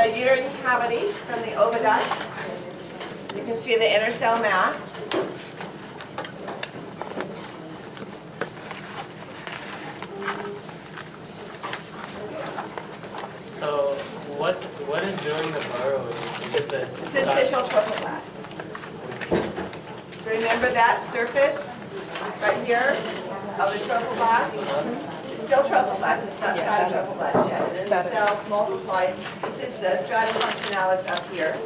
the uterine cavity from the oviduct. You can see the inner cell mass. So what is doing the burrowing? Is it the Syncytial trophoblast. So remember that surface right here of the trophoblast? It's still trophoblast, it's not cytotrophoblast yet. And then the cells multiply. This is the stratum functionalis up here.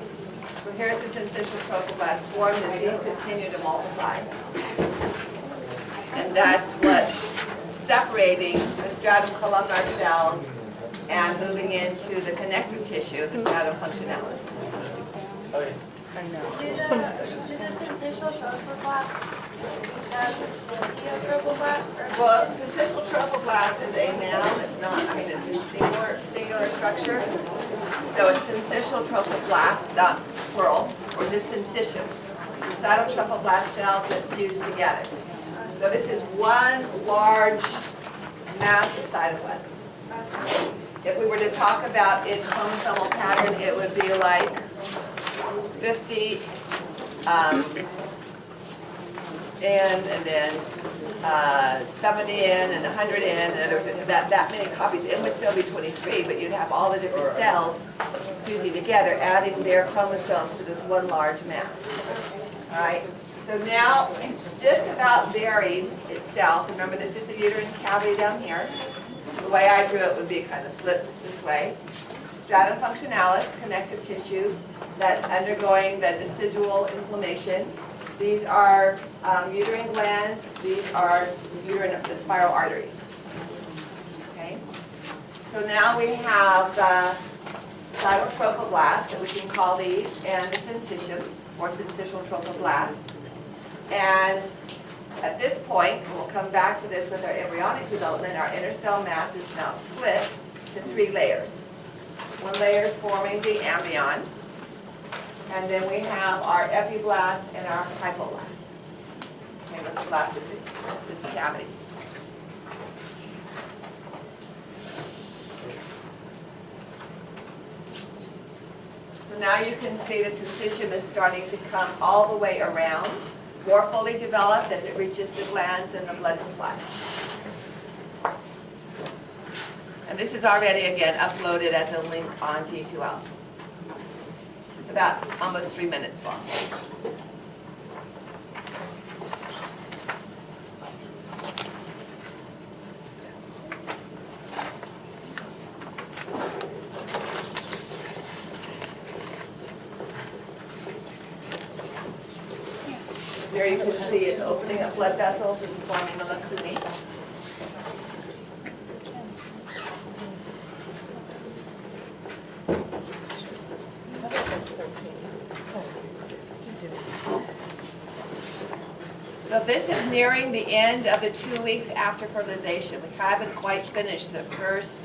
So here's the syncytial trophoblast formed as these continue to multiply. And that's what's separating the stratum columnar cells and moving into the connective tissue, the stratum functionalis. Okay. Do the syncytial trophoblast trophoblast? Well, syncytial trophoblast is a noun, it's not, I mean, it's a singular structure. So it's syncytial trophoblast, not plural, or just syncytium. It's the cytotrophoblast cells that fuse together. So this is one large mass of cytoplasm. If we were to talk about its chromosomal pattern, it would be like 50 in, and then 70 in, and 100 in, and there's that many copies. It would still be 23, but you'd have all the different cells fusing together, adding their chromosomes to this one large mass. All right. So now it's just about buried itself. Remember, this is the uterine cavity down here. The way I drew it would be kind of flipped this way. Stratum functionalis, connective tissue, that's undergoing the decidual inflammation. These are uterine glands. These are the spiral arteries. Okay. So now we have the cytotrophoblast, that we can call these, and the syncytium, or syncytial trophoblast. And at this point, and we'll come back to this with our embryonic development, our inner cell mass is now split to 3 layers. One layer is forming the amnion, and then we have our epiblast and our hypoblast. Okay, the blast is this cavity. So now you can see the syncytium is starting to come all the way around, more fully developed as it reaches the glands and the blood supply. And this is already, again, uploaded as a link on D2L. It's about almost 3 minutes long. Here you can see it's opening up blood vessels and forming the lacunae. So this is nearing the end of the 2 weeks after fertilization. We haven't quite finished the first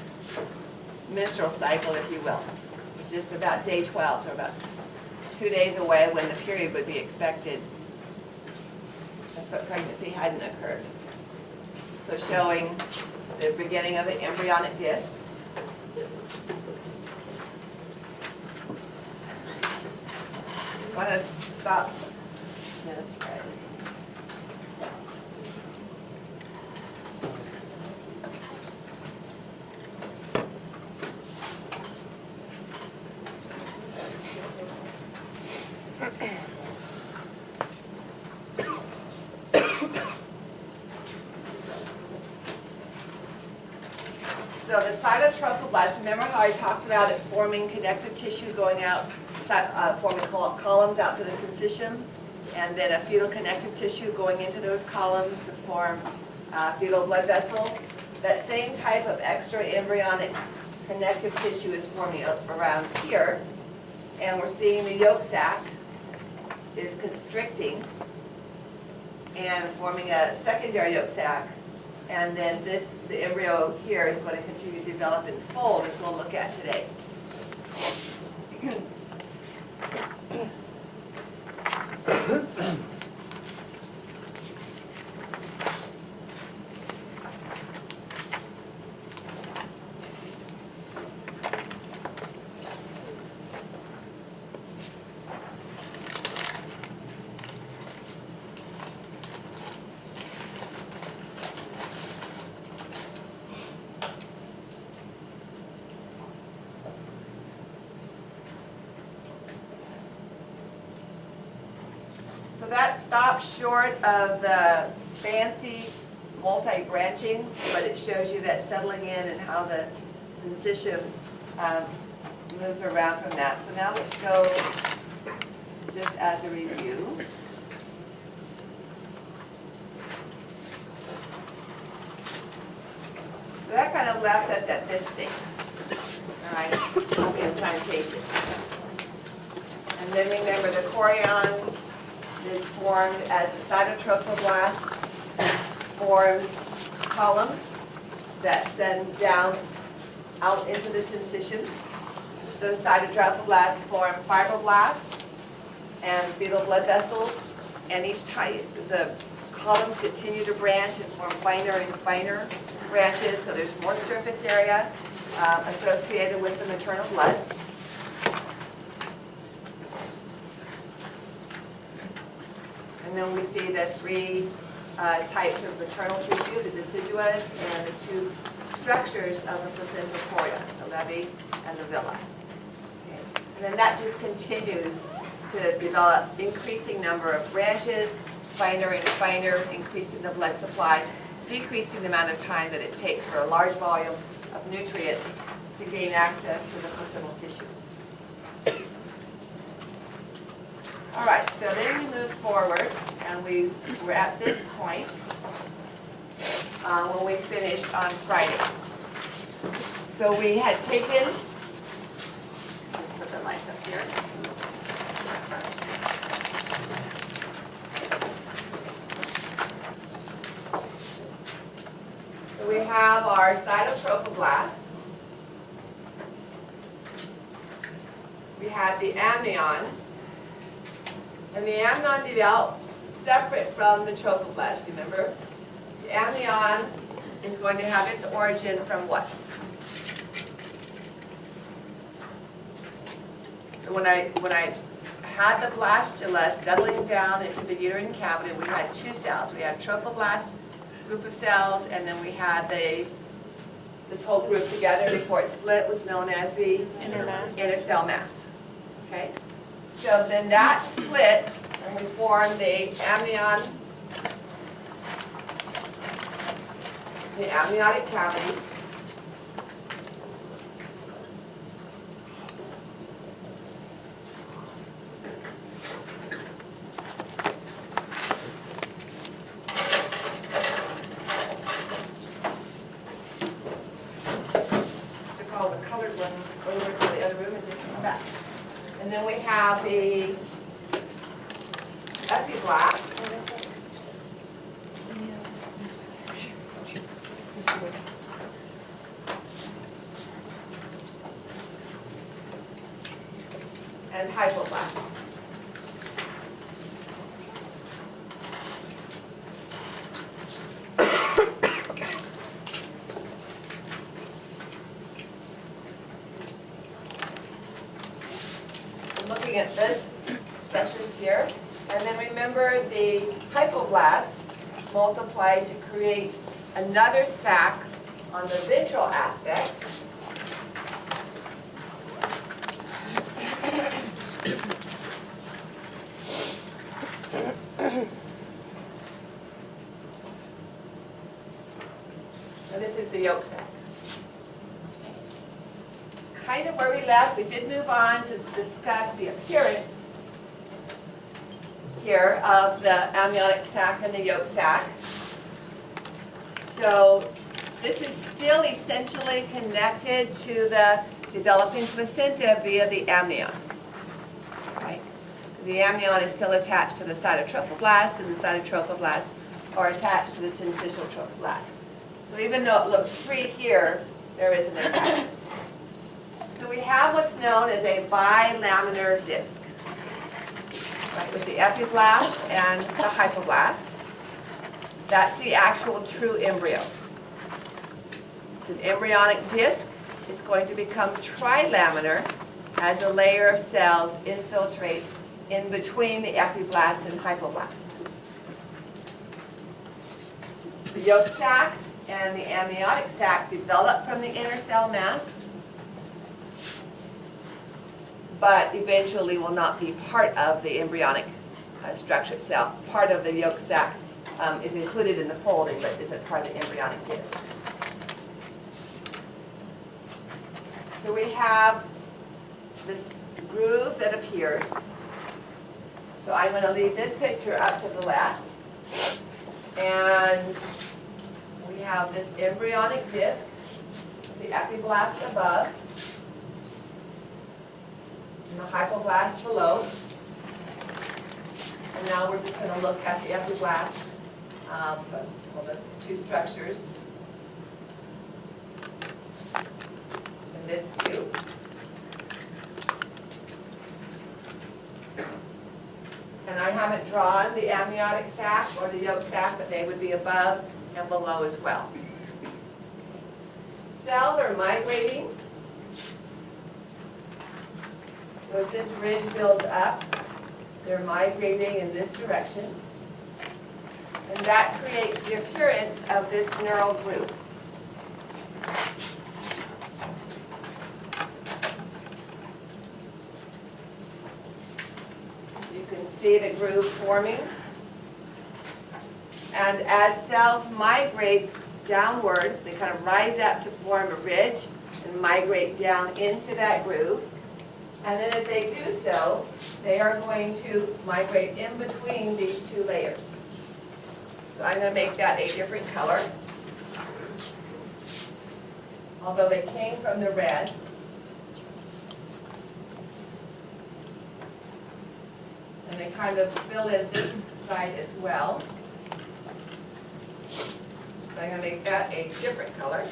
menstrual cycle, if you will. We're just about day 12, so about 2 days away when the period would be expected. But pregnancy hadn't occurred. So showing the beginning of the embryonic disc. Want to stop? No, that's right. So the cytotrophoblast, remember how I talked about it forming connective tissue going out, forming columns out to the syncytium, and then a fetal connective tissue going into those columns to form fetal blood vessels? That same type of extra embryonic connective tissue is forming around here, and we're seeing the yolk sac is constricting and forming a secondary yolk sac. And then the embryo here is going to continue to develop and fold, as we'll look at today. stops short of the fancy multi-branching, but it shows you that settling in and how the syncytium moves around from that. So now let's go just as a review. So that kind of left us at this stage, all right, of implantation. And then remember the chorion is formed as the cytotrophoblast forms columns that send down out into the syncytium. Those cytotrophoblast form fibroblasts and fetal blood vessels, and each time the columns continue to branch and form finer and finer branches, so there's more surface area associated with the maternal blood. And then we see the three types of maternal tissue, the deciduous and the two structures of the placental chorion, the levy and the villi. Okay. And then that just continues to develop increasing number of branches, finer and finer, increasing the blood supply, decreasing the amount of time that it takes for a large volume of nutrients to gain access to the placental tissue. All right, so then we move forward, and we're at this point when we finished on Friday. So we had taken, let's put the lights up here. So we have our cytotrophoblast. We have the amnion. And the amnion developed separate from the trophoblast, remember? The amnion is going to have its origin from what? So when I had the blastula settling down into the uterine cavity, we had two cells. We had trophoblast group of cells, and then we had this whole group together before it split was known as the inner cell mass. Okay? So then that splits, and we form the amniotic cavity. Took all the colored ones over to the other room and didn't come back. And then we have the epiblast. And hypoblast. Looking at this structures here, and then remember the hypoblast multiply to create another sac on the ventral aspect. And this is the yolk sac. Kind of where we left. We did move on to discuss the appearance here of the amniotic sac and the yolk sac. So this is still essentially connected to the developing placenta via the amnion. Right? The amnion is still attached to the cytotrophoblast, and the cytotrophoblast are attached to the syncytial trophoblast. So even though it looks free here, there is an attachment. So we have what's known as a bilaminar disc, right, with the epiblast and the hypoblast. That's the actual true embryo. It's an embryonic disc. It's going to become trilaminar as a layer of cells infiltrate in between the epiblast and hypoblast. The yolk sac and the amniotic sac develop from the inner cell mass, but eventually will not be part of the embryonic structure itself. Part of the yolk sac is included in the folding, but isn't part of the embryonic disc. So we have this groove that appears. So I'm going to leave this picture up to the left. And we have this embryonic disc, the epiblast above, and the hypoblast below. And now we're just going to look at the epiblast, the two structures in this view. And I haven't drawn the amniotic sac or the yolk sac, but they would be above and below as well. Cells are migrating. So as this ridge builds up, they're migrating in this direction. And that creates the appearance of this neural groove. You can see the groove forming. And as cells migrate downward, they kind of rise up to form a ridge and migrate down into that groove. And then as they do so, they are going to migrate in between these two layers. So I'm going to make that a different color. Although they came from the red. And they kind of fill in this side as well. So I'm going to make that a different color.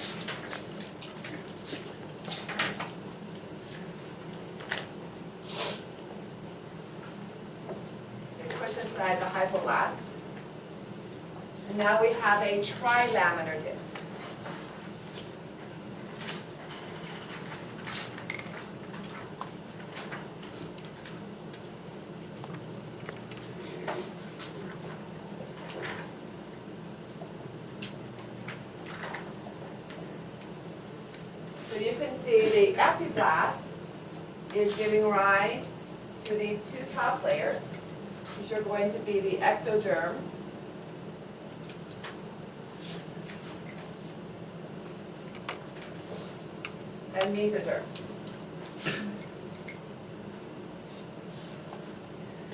Push aside the hypoblast. And now we have a trilaminar disc. So you can see the epiblast is giving rise to these two top layers, which are going to be the ectoderm and mesoderm.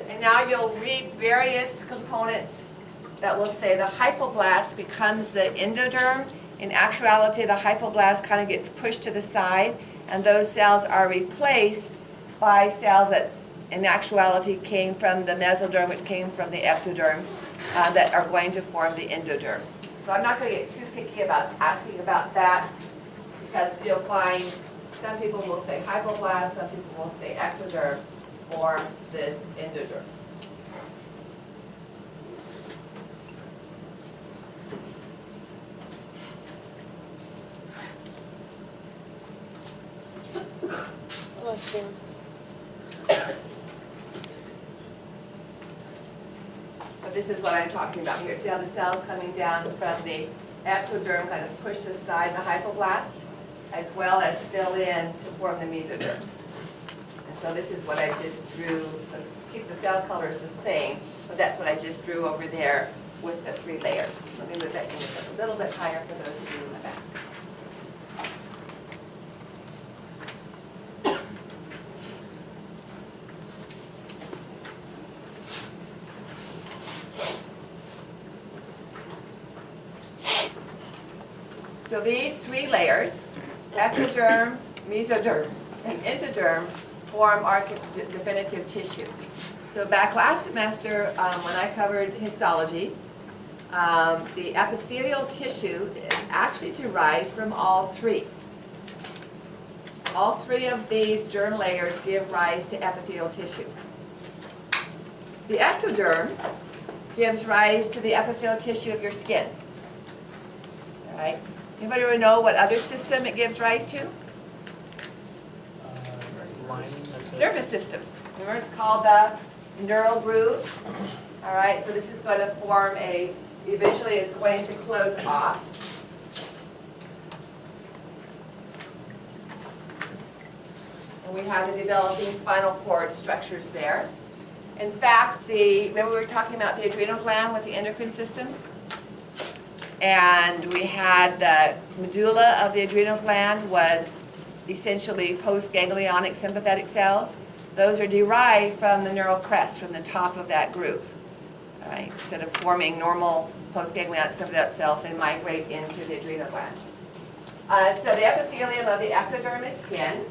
And now you'll read various components that will say the hypoblast becomes the endoderm. In actuality, the hypoblast kind of gets pushed to the side, and those cells are replaced by cells that in actuality came from the mesoderm, which came from the ectoderm, that are going to form the endoderm. So I'm not going to get too picky about asking about that, because you'll find some people will say hypoblast, some people will say ectoderm form this endoderm. But this is what I'm talking about here. See how the cells coming down from the ectoderm kind of push aside the hypoblast, as well as fill in to form the mesoderm. And so this is what I just drew. Keep the cell colors the same, but that's what I just drew over there with the three layers. Let me move that image up a little bit higher for those of you in the back. So these three layers, ectoderm, mesoderm, and endoderm, form our definitive tissue. So back last semester, when I covered histology, the epithelial tissue is actually derived from all three. All three of these germ layers give rise to epithelial tissue. The ectoderm gives rise to the epithelial tissue of your skin. All right? Anybody really know what other system it gives rise to? Nervous system. Remember, it's called the neural groove. All right, so this is going to form eventually it's going to close off. And we have the developing spinal cord structures there. In fact, remember we were talking about the adrenal gland with the endocrine system? And we had the medulla of the adrenal gland was essentially postganglionic sympathetic cells. Those are derived from the neural crest, from the top of that groove. All right? Instead of forming normal postganglionic sympathetic cells, they migrate into the adrenal gland. So the epithelium of the ectoderm is skin.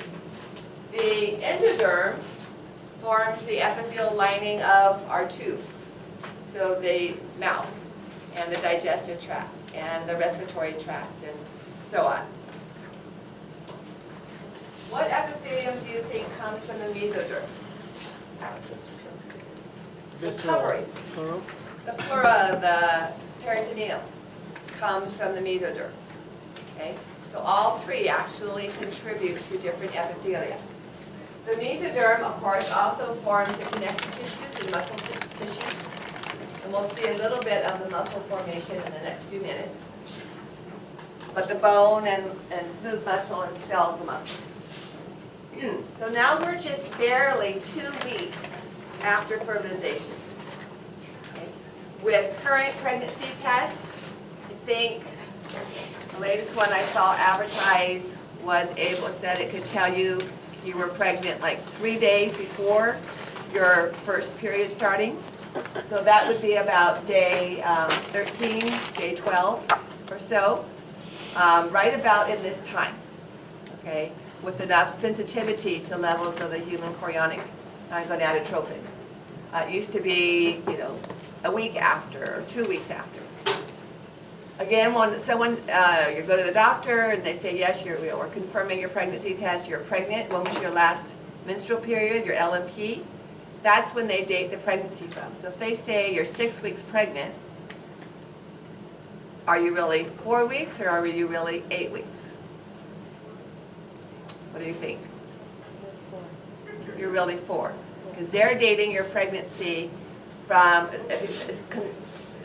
The endoderm forms the epithelial lining of our tubes. So the mouth and the digestive tract and the respiratory tract and so on. What epithelium do you think comes from the mesoderm? The covering. The pleura, the peritoneum, comes from the mesoderm. Okay? So all three actually contribute to different epithelia. The mesoderm, of course, also forms the connective tissues and muscle tissues. And we'll see a little bit of the muscle formation in the next few minutes. But the bone and smooth muscle and skeletal muscle. So now we're just barely 2 weeks after fertilization. Okay. With current pregnancy tests, I think the latest one I saw advertised said it could tell you you were pregnant like 3 days before your first period starting. So that would be about day 13, day 12 or so, right about in this time, okay, with enough sensitivity to levels of the human chorionic gonadotropin. It used to be, a week after or 2 weeks after. Again, when you go to the doctor and they say, yes, we're confirming your pregnancy test, you're pregnant, when was your last menstrual period, your LMP, that's when they date the pregnancy from. So if they say you're 6 weeks pregnant, are you really 4 weeks or are you really 8 weeks? What do you think? You're really 4. Because they're dating your pregnancy from,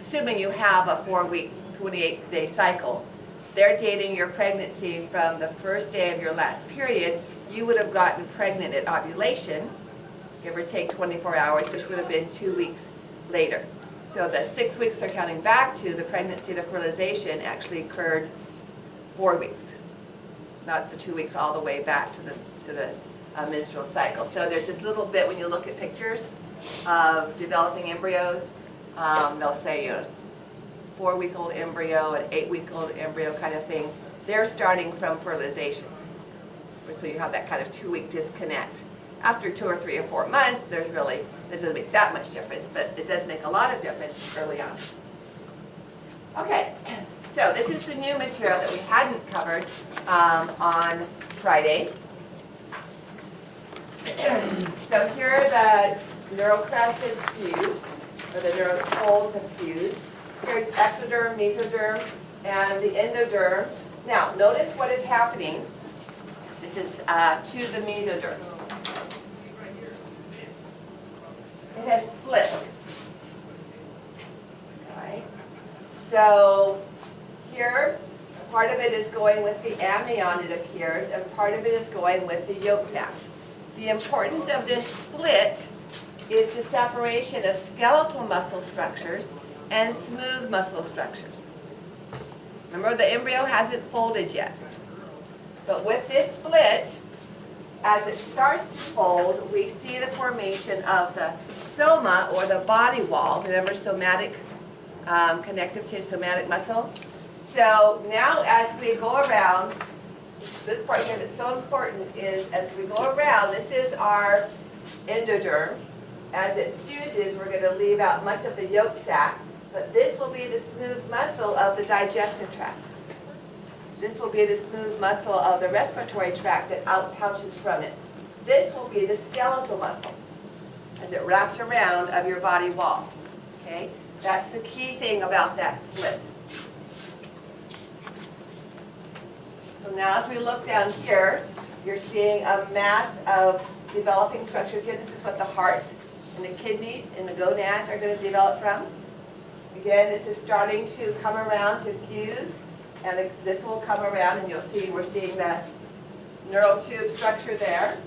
assuming you have a 4-week, 28-day cycle, they're dating your pregnancy from the first day of your last period. You would have gotten pregnant at ovulation, give or take 24 hours, which would have been 2 weeks later. So the 6 weeks they're counting back to, the pregnancy to fertilization actually occurred 4 weeks, not the 2 weeks all the way back to the menstrual cycle. So there's this little bit when you look at pictures of developing embryos, they'll say 4-week-old embryo, an 8-week-old embryo kind of thing. They're starting from fertilization. So you have that kind of 2-week disconnect. After 2 or 3 or 4 months, it doesn't make that much difference, but it does make a lot of difference early on. Okay, so this is the new material that we hadn't covered on Friday. So here are the neural crests fused, or the neural folds have fused. Here's ectoderm, mesoderm, and the endoderm. Now, notice what is happening. This is to the mesoderm. It has split. Okay. So here, part of it is going with the amnion, it appears, and part of it is going with the yolk sac. The importance of this split is the separation of skeletal muscle structures and smooth muscle structures. Remember, the embryo hasn't folded yet. But with this split, as it starts to fold, we see the formation of the soma, or the body wall. Remember, somatic connective tissue, somatic muscle. So now as we go around, this part here that's so important is as we go around, this is our endoderm. As it fuses, we're going to leave out much of the yolk sac, but this will be the smooth muscle of the digestive tract. This will be the smooth muscle of the respiratory tract that outpouches from it. This will be the skeletal muscle as it wraps around of your body wall. Okay? That's the key thing about that split. So now as we look down here, you're seeing a mass of developing structures here. This is what the heart and the kidneys and the gonads are going to develop from. Again, this is starting to come around to fuse, and this will come around, and you'll see we're seeing that neural tube structure there.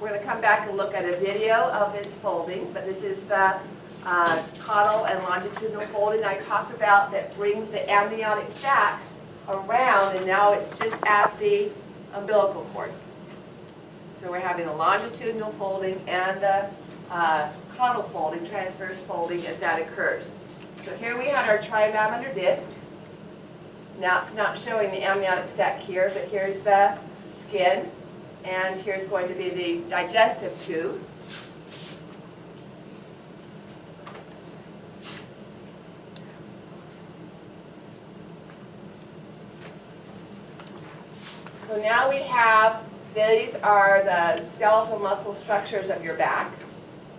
we're going to come back and look at a video of his folding, but this is the caudal and longitudinal folding I talked about that brings the amniotic sac around, and now it's just at the umbilical cord. So we're having a longitudinal folding and the caudal folding, transverse folding as that occurs. So here we had our trilaminar disc. Now it's not showing the amniotic sac here, but here's the skin, and here's going to be the digestive tube. So now we have, these are the skeletal muscle structures of your back,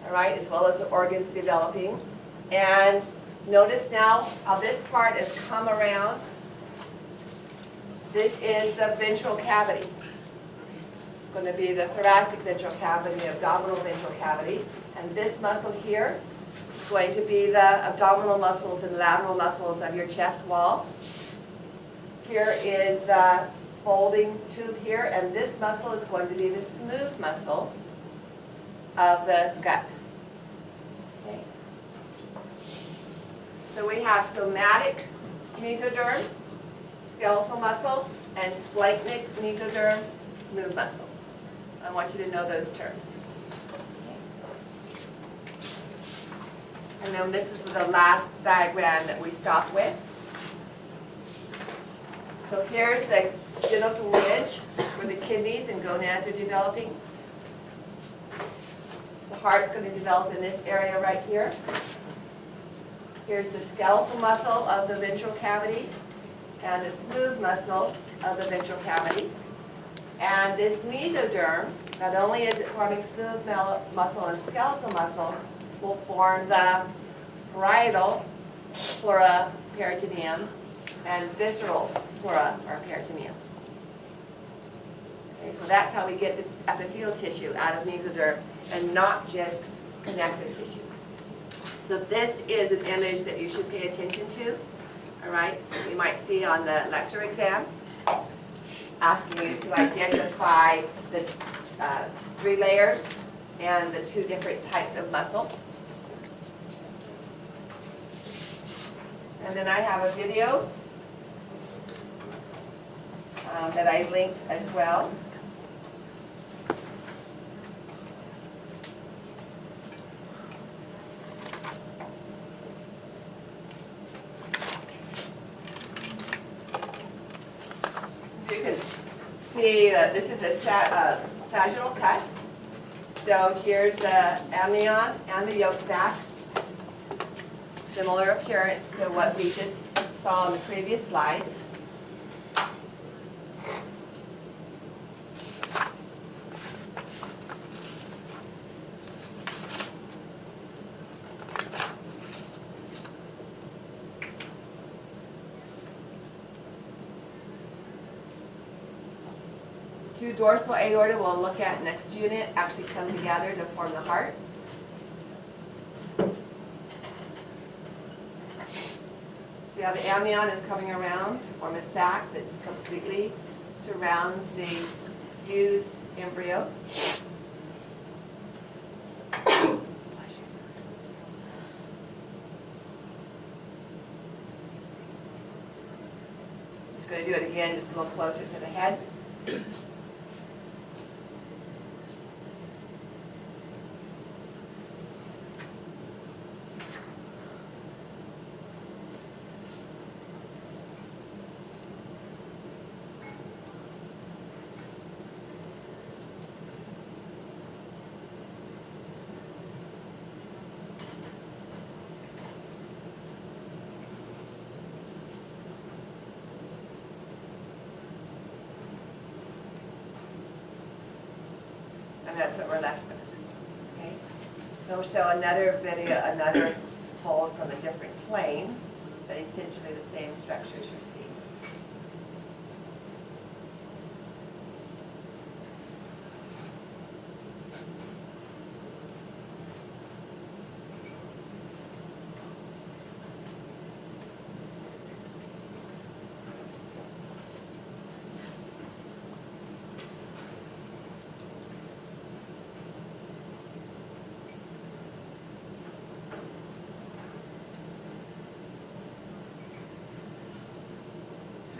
all right, as well as the organs developing. And notice now how this part has come around. This is the ventral cavity. It's going to be the thoracic ventral cavity, the abdominal ventral cavity. And this muscle here is going to be the abdominal muscles and lateral muscles of your chest wall. Here is the folding tube here, and this muscle is going to be the smooth muscle of the gut. Okay. So we have somatic mesoderm, skeletal muscle, and splanchnic mesoderm, smooth muscle. I want you to know those terms. And then this is the last diagram that we stopped with. So here's the genital ridge where the kidneys and gonads are developing. The heart's going to develop in this area right here. Here's the skeletal muscle of the ventral cavity and the smooth muscle of the ventral cavity. And this mesoderm, not only is it forming smooth muscle and skeletal muscle, will form the parietal pleura peritoneum and visceral pleura or peritoneum. Okay, so that's how we get the epithelial tissue out of mesoderm and not just connective tissue. So this is an image that you should pay attention to, all right? So you might see on the lecture exam, asking you to identify the 3 layers and the 2 different types of muscle. And then I have a video that I linked as well. You can see this is a sagittal cut. So here's the amnion and the yolk sac. Similar appearance to what we just saw in the previous slides. Two dorsal aorta we'll look at next unit actually come together to form the heart. See how the amnion is coming around to form a sac that completely surrounds the fused embryo. Just going to do it again, just a little closer to the head. And that's what we're left with. Okay? We'll show another video, another fold from a different plane, but essentially the same structures you're seeing.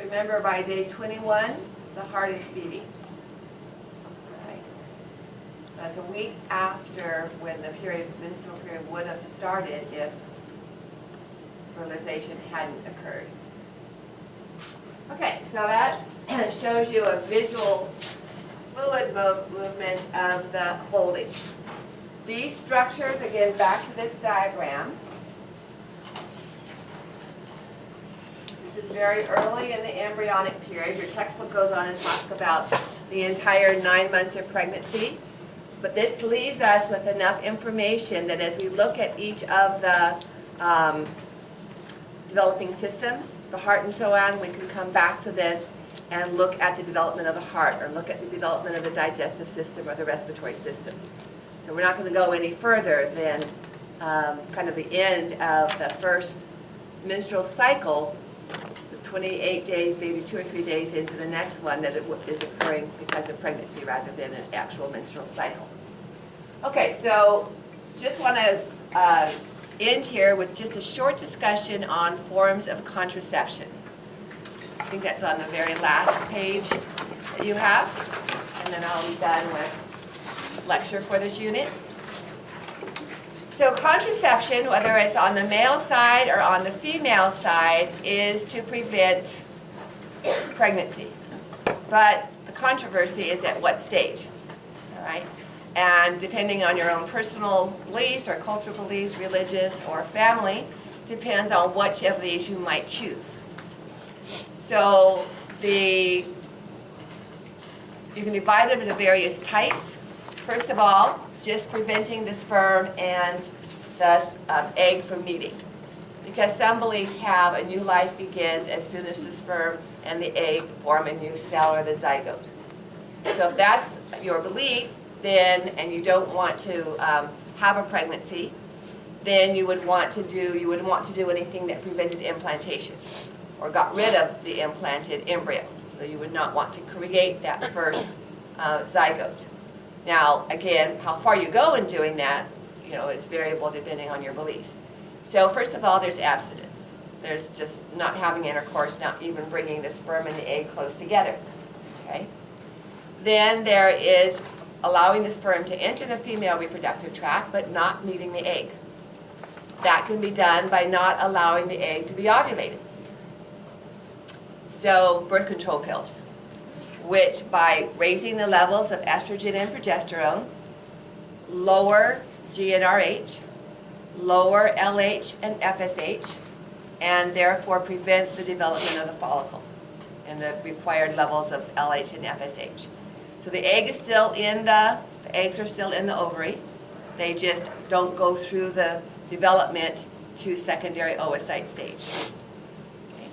remember by day 21, the heart is beating. Right? That's a week after when the menstrual period would have started if fertilization hadn't occurred. Okay, so that shows you a visual fluid movement of the holding. These structures, again, back to this diagram. This is very early in the embryonic period. Your textbook goes on and talks about the entire 9 months of pregnancy. But this leaves us with enough information that as we look at each of the developing systems, the heart and so on, we can come back to this and look at the development of the heart or look at the development of the digestive system or the respiratory system. So we're not going to go any further than kind of the end of the first menstrual cycle, the 28 days, maybe 2 or 3 days into the next one that it is occurring because of pregnancy rather than an actual menstrual cycle. Okay, so just want to end here with just a short discussion on forms of contraception. I think that's on the very last page that you have, and then I'll be done with lecture for this unit. So contraception, whether it's on the male side or on the female side, is to prevent pregnancy. But the controversy is at what stage, all right? And depending on your own personal beliefs or cultural beliefs, religious or family, depends on which of these you might choose. So you can divide them into various types. First of all, just preventing the sperm and the egg from meeting. Because some beliefs have a new life begins as soon as the sperm and the egg form a new cell or the zygote. So if that's your belief, then, and you don't want to have a pregnancy, then you wouldn't want to do anything that prevented implantation or got rid of the implanted embryo. So you would not want to create that first zygote. Now, again, how far you go in doing that, it's variable depending on your beliefs. So first of all, there's abstinence. There's just not having intercourse, not even bringing the sperm and the egg close together. Okay? Then there is allowing the sperm to enter the female reproductive tract, but not meeting the egg. That can be done by not allowing the egg to be ovulated. So birth control pills, which by raising the levels of estrogen and progesterone, lower GnRH, lower LH and FSH, and therefore prevent the development of the follicle and the required levels of LH and FSH. So the egg is still the eggs are still in the ovary. They just don't go through the development to secondary oocyte stage. Okay.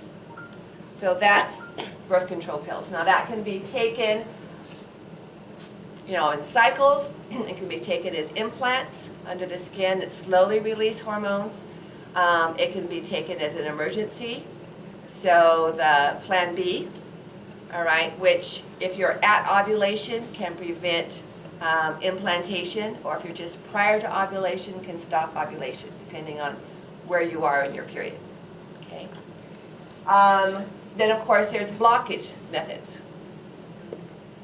So that's birth control pills. Now that can be taken, in cycles. It can be taken as implants under the skin that slowly release hormones. It can be taken as an emergency. So the Plan B, all right, which if you're at ovulation can prevent implantation, or if you're just prior to ovulation can stop ovulation, depending on where you are in your period. Okay. Then of course there's blockage methods.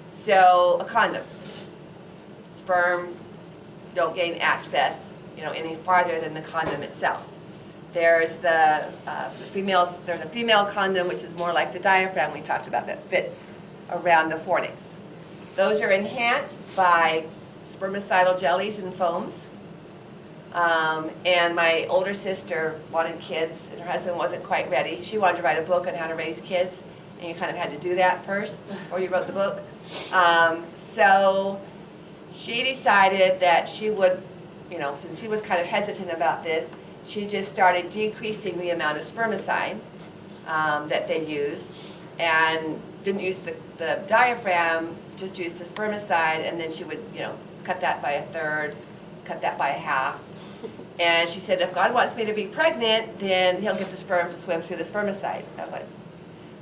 So a condom. Sperm don't gain access, any farther than the condom itself. There's there's a female condom, which is more like the diaphragm we talked about, that fits around the fornix. Those are enhanced by spermicidal jellies and foams. And my older sister wanted kids, and her husband wasn't quite ready. She wanted to write a book on how to raise kids, and you kind of had to do that first before you wrote the book. So she decided that she would, since he was kind of hesitant about this, she just started decreasing the amount of spermicide that they used, and didn't use the diaphragm, just used the spermicide, and then she would, cut that by a third, cut that by a half. And she said, if God wants me to be pregnant, then he'll get the sperm to swim through the spermicide. I was like,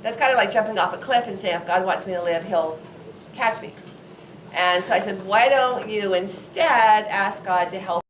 that's kind of like jumping off a cliff and saying, if God wants me to live, he'll catch me. And so I said, why don't you instead ask God to help